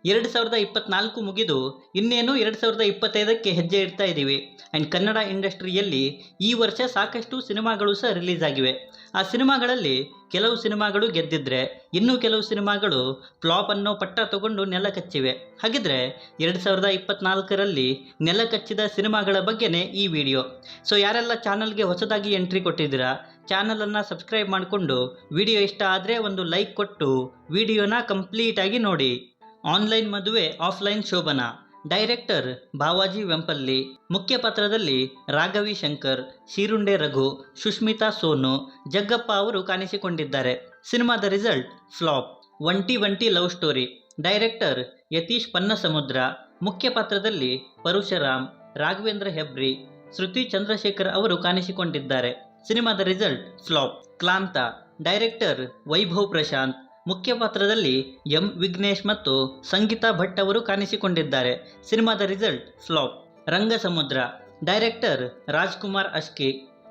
2024 ಮುಗಿದು ಇನ್ನೇನು 2025ಕ್ಕೆ ಹೆಜ್ಜೆ ಇಡ್ತಾ ಇದ್ದೀವಿ. ಆ್ಯಂಡ್ ಕನ್ನಡ ಇಂಡಸ್ಟ್ರಿಯಲ್ಲಿ ಈ ವರ್ಷ ಸಾಕಷ್ಟು ಸಿನಿಮಾಗಳು ಸಹ ರಿಲೀಸ್ ಆಗಿವೆ. ಆ ಸಿನಿಮಾಗಳಲ್ಲಿ ಕೆಲವು ಸಿನಿಮಾಗಳು ಗೆದ್ದಿದ್ರೆ ಇನ್ನೂ ಕೆಲವು ಸಿನಿಮಾಗಳು ಫ್ಲಾಪ್ ಅನ್ನೋ ಪಟ್ಟ ತಗೊಂಡು ನೆಲ ಕಚ್ಚಿವೆ. ಹಾಗಿದ್ರೆ 2024ರಲ್ಲಿ ನೆಲ ಕಚ್ಚಿದ ಸಿನಿಮಾಗಳ ಬಗ್ಗೆನೇ ಈ ವಿಡಿಯೋ. ಸೊ ಯಾರೆಲ್ಲ ಚಾನಲ್ಗೆ ಹೊಸದಾಗಿ ಎಂಟ್ರಿ ಕೊಟ್ಟಿದ್ದೀರಾ, ಚಾನಲನ್ನು ಸಬ್ಸ್ಕ್ರೈಬ್ ಮಾಡಿಕೊಂಡು ವಿಡಿಯೋ ಇಷ್ಟ ಆದರೆ ಒಂದು ಲೈಕ್ ಕೊಟ್ಟು ವಿಡಿಯೋನ ಕಂಪ್ಲೀಟಾಗಿ ನೋಡಿ. ಆನ್ಲೈನ್ ಮದುವೆ ಆಫ್ಲೈನ್ ಶೋಭನ. ಡೈರೆಕ್ಟರ್ ಭಾವಾಜಿ ವೆಂಪಲ್ಲಿ. ಮುಖ್ಯ ಪಾತ್ರದಲ್ಲಿ ರಾಘವಿ ಶಂಕರ್, ಶೀರುಂಡೆ ರಘು, ಸುಷ್ಮಿತಾ ಸೋನು, ಜಗ್ಗಪ್ಪ ಅವರು ಕಾಣಿಸಿಕೊಂಡಿದ್ದಾರೆ. ಸಿನಿಮಾದ ರಿಸಲ್ಟ್ ಫ್ಲಾಪ್. ಒಂಟಿ ಲವ್ ಸ್ಟೋರಿ. ಡೈರೆಕ್ಟರ್ ಯತೀಶ್ ಪನ್ನಸಮುದ್ರ. ಮುಖ್ಯ ಪಾತ್ರದಲ್ಲಿ ಪರಶುರಾಮ್, ರಾಘವೇಂದ್ರ ಹೆಬ್ರಿ, ಶ್ರುತಿ ಚಂದ್ರಶೇಖರ್ ಅವರು ಕಾಣಿಸಿಕೊಂಡಿದ್ದಾರೆ. ಸಿನಿಮಾದ result flap. ಕ್ಲಾಂತ. Director Vaibhav Prashant. ಮುಖ್ಯ ಪಾತ್ರದಲ್ಲಿ ಎಂ ವಿಘ್ನೇಶ್ ಮತ್ತು ಸಂಗೀತಾ ಭಟ್ ಅವರು ಕಾಣಿಸಿಕೊಂಡಿದ್ದಾರೆ. ಸಿನಿಮಾದ result flop. Rangasamudra. Director Rajkumar Ashki.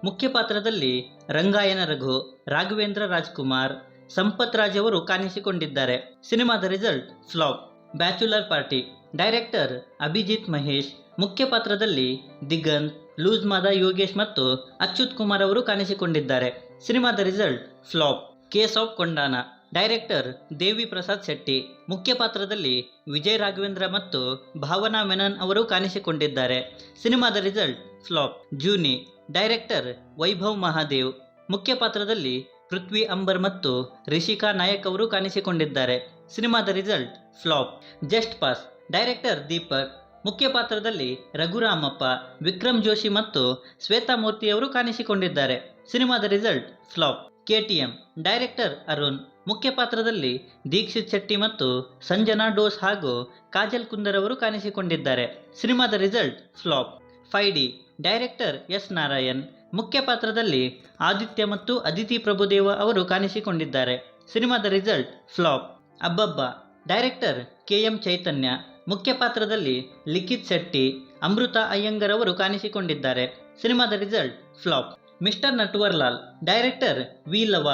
ಮುಖ್ಯ ಪಾತ್ರದಲ್ಲಿ ರಂಗಾಯಣ ರಘು, ರಾಘವೇಂದ್ರ ರಾಜ್ಕುಮಾರ್, ಸಂಪತ್ ರಾಜ್ ಅವರು ಕಾಣಿಸಿಕೊಂಡಿದ್ದಾರೆ. ಸಿನಿಮಾದ result flop. Bachelor party. Director Abhijit Mahesh. ಮುಖ್ಯ ಪಾತ್ರದಲ್ಲಿ ದಿಗಂತ್, ಲೂಸ್ ಮಾದ ಯೋಗೇಶ್ ಮತ್ತು ಅಚ್ಯುತ್ ಕುಮಾರ್ ಅವರು ಕಾಣಿಸಿಕೊಂಡಿದ್ದಾರೆ. ಸಿನಿಮಾದ result flop. Case of Kondana. Director Devi Prasad Shetty. ಮುಖ್ಯ ಪಾತ್ರದಲ್ಲಿ ವಿಜಯ್ ರಾಘವೇಂದ್ರ ಮತ್ತು ಭಾವನಾ ಮೆನನ್ ಅವರು ಕಾಣಿಸಿಕೊಂಡಿದ್ದಾರೆ. ಸಿನಿಮಾದ result flop. Juni. Director Vaibhav Mahadev. ಮುಖ್ಯ ಪಾತ್ರದಲ್ಲಿ ಪೃಥ್ವಿ ಅಂಬರ್ ಮತ್ತು ರಿಷಿಕಾ ನಾಯಕ್ ಅವರು ಕಾಣಿಸಿಕೊಂಡಿದ್ದಾರೆ. ಸಿನಿಮಾದ result flop. Just pass. Director Deepak. ಮುಖ್ಯ ಪಾತ್ರದಲ್ಲಿ ರಘುರಾಮಪ್ಪ, ವಿಕ್ರಮ್ ಜೋಶಿ ಮತ್ತು ಶ್ವೇತಾ ಮೂರ್ತಿ ಅವರು ಕಾಣಿಸಿಕೊಂಡಿದ್ದಾರೆ. ಸಿನಿಮಾದ result flop. KTM. Director Arun. ಮುಖ್ಯ ಪಾತ್ರದಲ್ಲಿ ದೀಕ್ಷಿತ್ ಶೆಟ್ಟಿ ಮತ್ತು ಸಂಜನಾ ಡೋಸ್ ಹಾಗೂ ಕಾಜಲ್ ಕುಂದರ್ ಅವರು ಕಾಣಿಸಿಕೊಂಡಿದ್ದಾರೆ. ಸಿನಿಮಾದ result flop. 5D. Director S Narayan. ಮುಖ್ಯ ಪಾತ್ರದಲ್ಲಿ ಆದಿತ್ಯ ಮತ್ತು ಅದಿತಿ ಪ್ರಭುದೇವ ಅವರು ಕಾಣಿಸಿಕೊಂಡಿದ್ದಾರೆ. ಸಿನಿಮಾದ result flop. Abbabba. Director KM Chaitanya. ಮುಖ್ಯ ಪಾತ್ರದಲ್ಲಿ ಲಿಖಿತ್ ಶೆಟ್ಟಿ, ಅಮೃತ ಅಯ್ಯಂಗರ್ ಅವರು ಕಾಣಿಸಿಕೊಂಡಿದ್ದಾರೆ. ಸಿನಿಮಾದ result flop. Mister Natwarlal. Director V Lava.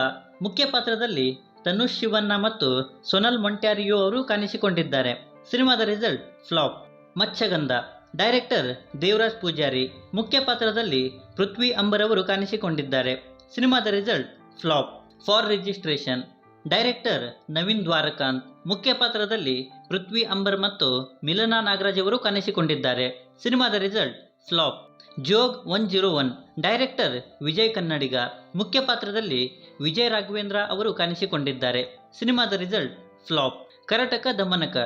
ಮುಖ್ಯ ಪಾತ್ರದಲ್ಲಿ ತನುಷ್ ಶಿವಣ್ಣ ಮತ್ತು ಸೊನಲ್ ಮೊಂಟ್ಯಾರಿಯೋ ಅವರು ಕಾಣಿಸಿಕೊಂಡಿದ್ದಾರೆ. ಸಿನಿಮಾದ result flop. Matsyagandha. Director Devaraj Poojari. ಮುಖ್ಯ ಪಾತ್ರದಲ್ಲಿ ಪೃಥ್ವಿ ಅಂಬರ್ ಅವರು ಕಾಣಿಸಿಕೊಂಡಿದ್ದಾರೆ. ಸಿನಿಮಾದ result flop. For registration. Director Naveen Dwarakanath. ಮುಖ್ಯ ಪಾತ್ರದಲ್ಲಿ ಪೃಥ್ವಿ ಅಂಬರ್ ಮತ್ತು ಮಿಲನಾ ನಾಗರಾಜ್ ಅವರು ಕಾಣಿಸಿಕೊಂಡಿದ್ದಾರೆ. ಸಿನಿಮಾದ result flop. Jog 101. Director Vijay Kannadiga. ಮುಖ್ಯ ಪಾತ್ರದಲ್ಲಿ ವಿಜಯ್ ರಾಘವೇಂದ್ರ ಅವರು ಕಾಣಿಸಿಕೊಂಡಿದ್ದಾರೆ. ಸಿನಿಮಾದ result flop. Karataka Damanaka.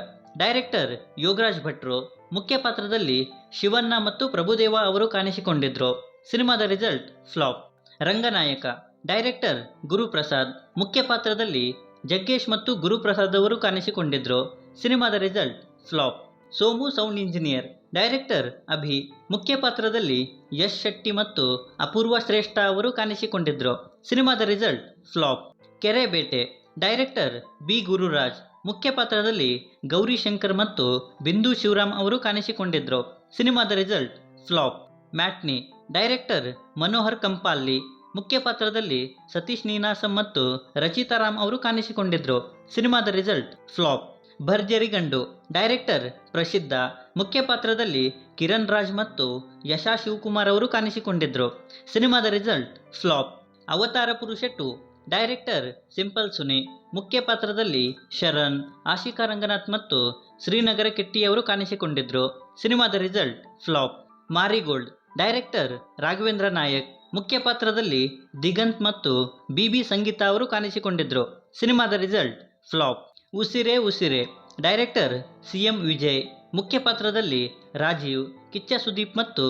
Director Yogaraj ಭಟ್ರು. ಮುಖ್ಯ ಪಾತ್ರದಲ್ಲಿ ಶಿವಣ್ಣ ಮತ್ತು ಪ್ರಭುದೇವ ಅವರು ಕಾಣಿಸಿಕೊಂಡಿದ್ರು. ಸಿನಿಮಾದ result flop. Ranganayaka. Director Guruprasad. ಮುಖ್ಯ ಪಾತ್ರದಲ್ಲಿ ಜಗ್ಗೇಶ್ ಮತ್ತು ಗುರುಪ್ರಸಾದ್ ಅವರು ಕಾಣಿಸಿಕೊಂಡಿದ್ರು. ಸಿನಿಮಾದ result flop. Somu sound engineer. Director Abhi. ಮುಖ್ಯ ಪಾತ್ರದಲ್ಲಿ ಯಶ್ ಶೆಟ್ಟಿ ಮತ್ತು ಅಪೂರ್ವ ಶ್ರೇಷ್ಠ ಅವರು ಕಾಣಿಸಿಕೊಂಡಿದ್ರು. ಸಿನಿಮಾದ result flop. Kere Bete. Director B Gururaj. ಮುಖ್ಯ ಪಾತ್ರದಲ್ಲಿ ಗೌರಿ ಶಂಕರ್ ಮತ್ತು ಬಿಂದು ಶಿವರಾಮ್ ಅವರು ಕಾಣಿಸಿಕೊಂಡಿದ್ರು. ಸಿನಿಮಾದ result flop. Matinee. Director Manohar Kampalli. ಮುಖ್ಯ ಪಾತ್ರದಲ್ಲಿ ಸತೀಶ್ ನೀನಾಸಂ ಮತ್ತು ರಚಿತಾ ರಾಮ್ ಅವರು ಕಾಣಿಸಿಕೊಂಡಿದ್ರು. ಸಿನಿಮಾದ ರಿಸಲ್ಟ್ ಫ್ಲಾಪ್. ಭರ್ಜರಿ ಗಂಡು. ಡೈರೆಕ್ಟರ್ ಪ್ರಸಿದ್ಧ. ಮುಖ್ಯ ಪಾತ್ರದಲ್ಲಿ ಕಿರಣ್ ರಾಜ್ ಮತ್ತು ಯಶಾ ಶಿವಕುಮಾರ್ ಅವರು ಕಾಣಿಸಿಕೊಂಡಿದ್ರು. ಸಿನಿಮಾದ ರಿಸಲ್ಟ್ ಫ್ಲಾಪ್. ಅವತಾರ ಪುರುಷ 2. Director simple Suni. ಮುಖ್ಯ ಪಾತ್ರದಲ್ಲಿ ಶರಣ್, ಆಶಿಕಾ ರಂಗನಾಥ್ ಮತ್ತು ಶ್ರೀನಗರ ಕೆಟ್ಟಿ ಅವರು ಕಾಣಿಸಿಕೊಂಡಿದ್ರು. ಸಿನಿಮಾದ result flop. Marigold. Director Raghavendra Nayak. ಮುಖ್ಯ ಪಾತ್ರದಲ್ಲಿ ದಿಗಂತ್ ಮತ್ತು BB ಸಂಗೀತಾ ಅವರು ಕಾಣಿಸಿಕೊಂಡಿದ್ರು. ಸಿನಿಮಾದ result flop. Usire Usire. Director CM Vijay. ಮುಖ್ಯ ಪಾತ್ರದಲ್ಲಿ ರಾಜೀವ್, ಕಿಚ್ಚ ಸುದೀಪ್ ಮತ್ತು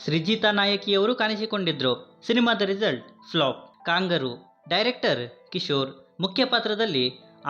ಸೃಜಿತಾ ನಾಯಕಿ ಅವರು ಕಾಣಿಸಿಕೊಂಡಿದ್ರು. ಸಿನಿಮಾದ result flop. Kangaroo. Director Kishore. ಮುಖ್ಯ ಪಾತ್ರದಲ್ಲಿ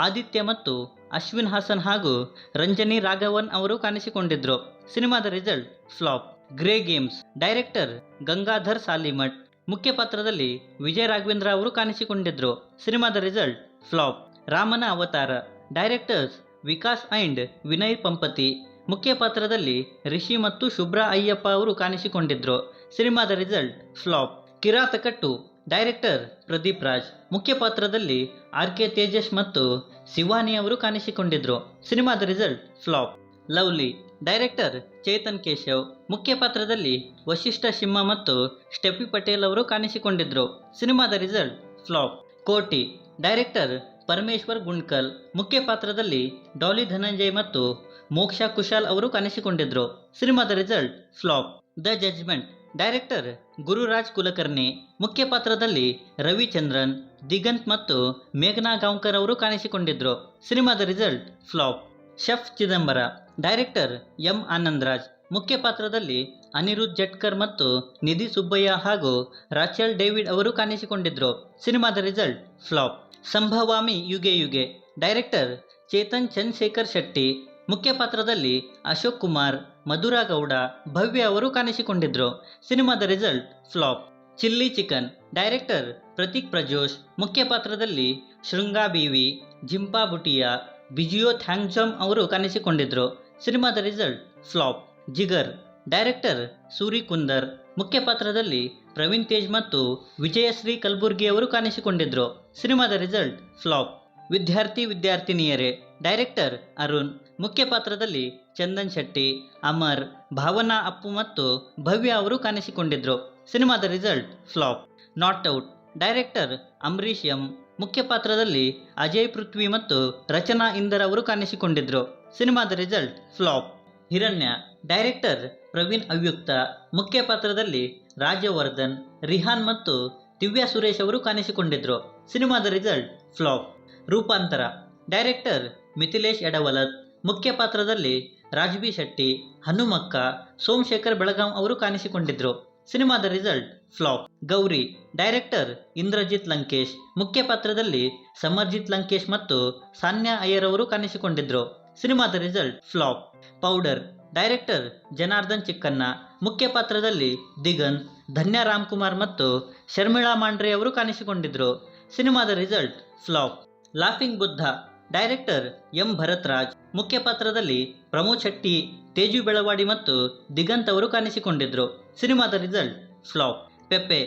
ಆದಿತ್ಯ ಮತ್ತು ಅಶ್ವಿನ್ ಹಾಸನ್ ಹಾಗೂ ರಂಜನಿ ರಾಘವನ್ ಅವರು ಕಾಣಿಸಿಕೊಂಡಿದ್ರು. ಸಿನಿಮಾದ result flop. Grey games. Director Gangadhar Salimath. ಮುಖ್ಯ ಪಾತ್ರದಲ್ಲಿ ವಿಜಯ್ ರಾಘವೇಂದ್ರ ಅವರು ಕಾಣಿಸಿಕೊಂಡಿದ್ರು. ಸಿನಿಮಾದ ರಿಸಲ್ಟ್ ಫ್ಲಾಪ್. ರಾಮನ ಅವತಾರ. Directors Vikas and Vinay Pampathi. ಮುಖ್ಯ ಪಾತ್ರದಲ್ಲಿ ರಿಷಿ ಮತ್ತು ಶುಭ್ರಾ ಅಯ್ಯಪ್ಪ ಅವರು ಕಾಣಿಸಿಕೊಂಡಿದ್ರು. ಸಿನಿಮಾದ result flop. Kirataka 2. Director Pradeep Raj. ಮುಖ್ಯ ಪಾತ್ರದಲ್ಲಿ ಆರ್.ಕೆ. ತೇಜಸ್ ಮತ್ತು ಶಿವಾನಿ ಅವರು ಕಾಣಿಸಿಕೊಂಡಿದ್ರು. ಸಿನಿಮಾದ result flop. Lovely. Director Chetan Keshav. ಮುಖ್ಯ ಪಾತ್ರದಲ್ಲಿ ವಶಿಷ್ಠ ಸಿಂಹ ಮತ್ತು ಸ್ಟೆಫಿ ಪಟೇಲ್ ಅವರು ಕಾಣಿಸಿಕೊಂಡಿದ್ರು. ಸಿನಿಮಾದ ರಿಸಲ್ಟ್ ಫ್ಲಾಪ್. ಕೋಟಿ. ಡೈರೆಕ್ಟರ್ ಪರಮೇಶ್ವರ್ ಗುಂಡ್ಕಲ್. ಮುಖ್ಯ ಪಾತ್ರದಲ್ಲಿ ಡಾಲಿ ಧನಂಜಯ್ ಮತ್ತು ಮೋಕ್ಷಾ ಕುಶಾಲ್ ಅವರು ಕಾಣಿಸಿಕೊಂಡಿದ್ರು. ಸಿನಿಮಾದ result flop. The judgement. Director Gururaj Kulkarni. ಮುಖ್ಯ ಪಾತ್ರದಲ್ಲಿ ರವಿಚಂದ್ರನ್, ದಿಗಂತ್ ಮತ್ತು ಮೇಘನಾ ಗಾಂವ್ಕರ್ ಅವರು ಕಾಣಿಸಿಕೊಂಡಿದ್ರು. ಸಿನಿಮಾದ result flop. Chef Chidambara. Director M Anandraj. ಮುಖ್ಯ ಪಾತ್ರದಲ್ಲಿ ಅನಿರುದ್ಧ್ ಜಟ್ಕರ್ ಮತ್ತು ನಿಧಿ ಸುಬ್ಬಯ್ಯ ಹಾಗೂ ರಾಚೆಲ್ ಡೇವಿಡ್ ಅವರು ಕಾಣಿಸಿಕೊಂಡಿದ್ರು. ಸಿನಿಮಾದ ರಿಸಲ್ಟ್ ಫ್ಲಾಪ್. ಸಂಭವಾಮಿ ಯುಗೆ ಯುಗೆ. ಡೈರೆಕ್ಟರ್ ಚೇತನ್ ಚಂದ್ರಶೇಖರ್ ಶೆಟ್ಟಿ. ಮುಖ್ಯ ಪಾತ್ರದಲ್ಲಿ ಅಶೋಕ್ ಕುಮಾರ್, ಮಧುರಾ ಗೌಡ, ಭವ್ಯ ಅವರು ಕಾಣಿಸಿಕೊಂಡಿದ್ರು. ಸಿನಿಮಾದ result flop. Chilli chicken. Director Prateek Prajosh. ಮುಖ್ಯ ಪಾತ್ರದಲ್ಲಿ ಶೃಂಗಾ ಬಿವಿ, ಜಿಂಪಾ ಬುಟಿಯಾ, ಬಿಜಿಯೋ ಥ್ಯಾಂಗ್ಜಮ್ ಅವರು ಕಾಣಿಸಿಕೊಂಡಿದ್ರು. ಸಿನಿಮಾದ result flop. Jigar. Director Suri Kundar. ಮುಖ್ಯ ಪಾತ್ರದಲ್ಲಿ ಪ್ರವೀಣ್ ತೇಜ್ ಮತ್ತು ವಿಜಯಶ್ರೀ ಕಲ್ಬುರ್ಗಿ ಅವರು ಕಾಣಿಸಿಕೊಂಡಿದ್ರು. ಸಿನಿಮಾದ ರಿಸಲ್ಟ್ ಫ್ಲಾಪ್. ವಿದ್ಯಾರ್ಥಿ ವಿದ್ಯಾರ್ಥಿನಿಯರೇ. ಡೈರೆಕ್ಟರ್ ಅರುಣ್. ಮುಖ್ಯ ಪಾತ್ರದಲ್ಲಿ ಚಂದನ್ ಶೆಟ್ಟಿ, ಅಮರ್, ಭಾವನಾ ಅಪ್ಪು ಮತ್ತು ಭವ್ಯ ಅವರು ಕಾಣಿಸಿಕೊಂಡಿದ್ರು. ಸಿನಿಮಾದ result flop. Not out. Director Ambareesh M. ಮುಖ್ಯ ಪಾತ್ರದಲ್ಲಿ ಅಜಯ್ ಪೃಥ್ವಿ ಮತ್ತು ರಚನಾ ಇಂದರ್ ಅವರು ಕಾಣಿಸಿಕೊಂಡಿದ್ರು. ಸಿನಿಮಾದ ರಿಸಲ್ಟ್ ಫ್ಲಾಪ್. ಹಿರಣ್ಯ. ಡೈರೆಕ್ಟರ್ ಪ್ರವೀಣ್ ಅವ್ಯಕ್ತ. ಮುಖ್ಯ ಪಾತ್ರದಲ್ಲಿ ರಾಜವರ್ಧನ್, ರಿಹಾನ್ ಮತ್ತು ದಿವ್ಯಾ ಸುರೇಶ್ ಅವರು ಕಾಣಿಸಿಕೊಂಡಿದ್ರು. ಸಿನಿಮಾದ ರಿಸಲ್ಟ್ ಫ್ಲಾಪ್. ರೂಪಾಂತರ. ಡೈರೆಕ್ಟರ್ ಮಿಥಿಲೇಶ್ ಎಡವಲತ್. ಮುಖ್ಯ ಪಾತ್ರದಲ್ಲಿ ರಾಜ್ಬಿ ಶೆಟ್ಟಿ, ಹನುಮಕ್ಕ, ಸೋಮಶೇಖರ್ ಬೆಳಗಾಂ ಅವರು ಕಾಣಿಸಿಕೊಂಡಿದ್ರು. ಸಿನಿಮಾದ result flop. Gowri. Director Indrajit Lankesh. ಮುಖ್ಯ ಪಾತ್ರದಲ್ಲಿ ಸಮರ್ಜಿತ್ ಲಂಕೇಶ್ ಮತ್ತು ಸಾನ್ಯಾ ಅಯ್ಯರ್ ಅವರು ಕಾಣಿಸಿಕೊಂಡಿದ್ರು. ಸಿನಿಮಾದ result flop. Powder. Director Janardhan Chikkanna. ಮುಖ್ಯ ಪಾತ್ರದಲ್ಲಿ ದಿಗಂತ್, ಧನ್ಯ ರಾಮ್ಕುಮಾರ್ ಮತ್ತು ಶರ್ಮಿಳಾ ಮಾಂಡ್ರೆ ಅವರು ಕಾಣಿಸಿಕೊಂಡಿದ್ರು. ಸಿನಿಮಾದ result flop. Laughing Buddha. Director M Bharath Raj. ಮುಖ್ಯ ಪಾತ್ರದಲ್ಲಿ ಪ್ರಮೋದ್ ಶೆಟ್ಟಿ, ತೇಜು ಬೆಳವಾಡಿ ಮತ್ತು ದಿಗಂತ್ ಅವರು ಕಾಣಿಸಿಕೊಂಡಿದ್ರು. ಸಿನಿಮಾದ result flop. Pepe.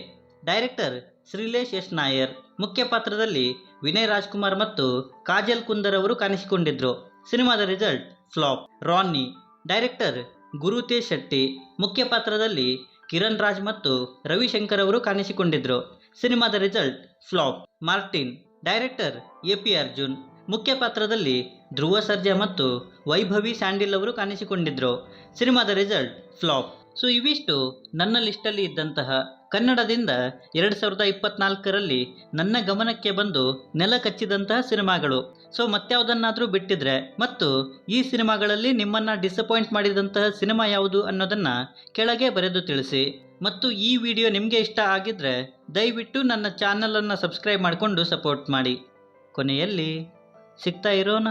Director Shreelesh S Nair. ಮುಖ್ಯ ಪಾತ್ರದಲ್ಲಿ ವಿನಯ್ ರಾಜ್ಕುಮಾರ್ ಮತ್ತು ಕಾಜಲ್ ಕುಂದರ್ ಅವರು ಕಾಣಿಸಿಕೊಂಡಿದ್ರು. ಸಿನಿಮಾದ result flop. Rani. Director Gurutej Shetty. ಮುಖ್ಯ ಪಾತ್ರದಲ್ಲಿ ಕಿರಣ್ ರಾಜ್ ಮತ್ತು ರವಿಶಂಕರ್ ಅವರು ಕಾಣಿಸಿಕೊಂಡಿದ್ರು. ಸಿನಿಮಾದ result flop. Martin. Director A P. Arjun. ಮುಖ್ಯ ಪಾತ್ರದಲ್ಲಿ ಧ್ರುವ ಸರ್ಜಾ ಮತ್ತು ವೈಭವಿ ಸ್ಯಾಂಡಿಲ್ ಅವರು ಕಾಣಿಸಿಕೊಂಡಿದ್ರು. ಸಿನಿಮಾದ ರಿಸಲ್ಟ್ ಫ್ಲಾಪ್. ಸೊ ಇವಿಷ್ಟು ನನ್ನ ಲಿಸ್ಟಲ್ಲಿ ಇದ್ದಂತಹ ಕನ್ನಡದಿಂದ 2024ರಲ್ಲಿ ನನ್ನ ಗಮನಕ್ಕೆ ಬಂದು ನೆಲ ಕಚ್ಚಿದಂತಹ ಸಿನಿಮಾಗಳು. ಸೊ ಮತ್ಯಾವುದನ್ನಾದರೂ ಬಿಟ್ಟಿದ್ರೆ ಮತ್ತು ಈ ಸಿನಿಮಾಗಳಲ್ಲಿ ನಿಮ್ಮನ್ನು ಡಿಸಪಾಯಿಂಟ್ ಮಾಡಿದಂತಹ ಸಿನಿಮಾ ಯಾವುದು ಅನ್ನೋದನ್ನು ಕೆಳಗೆ ಬರೆದು ತಿಳಿಸಿ. ಮತ್ತು ಈ ವಿಡಿಯೋ ನಿಮಗೆ ಇಷ್ಟ ಆಗಿದ್ದರೆ ದಯವಿಟ್ಟು ನನ್ನ ಚಾನಲನ್ನು ಸಬ್ಸ್ಕ್ರೈಬ್ ಮಾಡಿಕೊಂಡು ಸಪೋರ್ಟ್ ಮಾಡಿ. ಕೊನೆಯಲ್ಲಿ ಸಿಗ್ತಾ ಇರೋಣ.